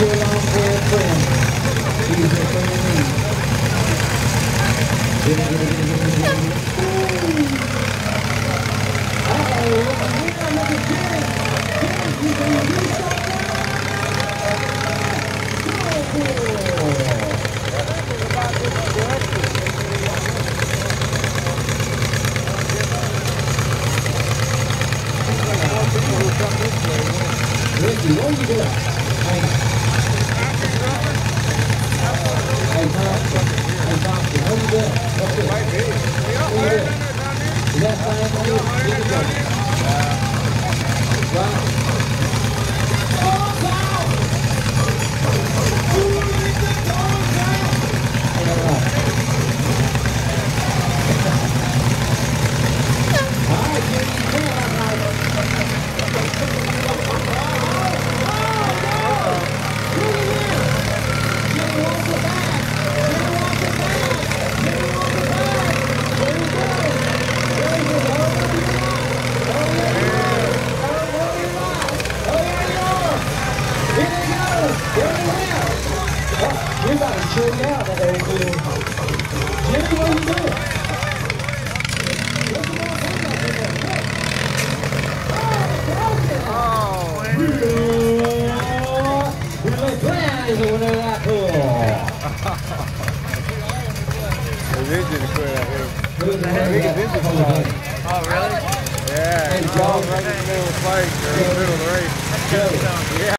pull along for a friend. He's a friend of me. Uh-oh, look at Jerry. Jerry, you gonna do something? Ricky, what are you doing? Hey, Thompson, what are you doing? What's this? What are you doing? Is that flying on you? Get it done. Wow. You're about to chill out that old dude. Jimmy, what are you doing? Billy Brown is the winner of that pool. His engine quit out here. Who's the winner of that pool? Oh, really? Yeah, Hey, he's Joe. right in the middle of the fight, or in the middle of the race. Joe. Yeah.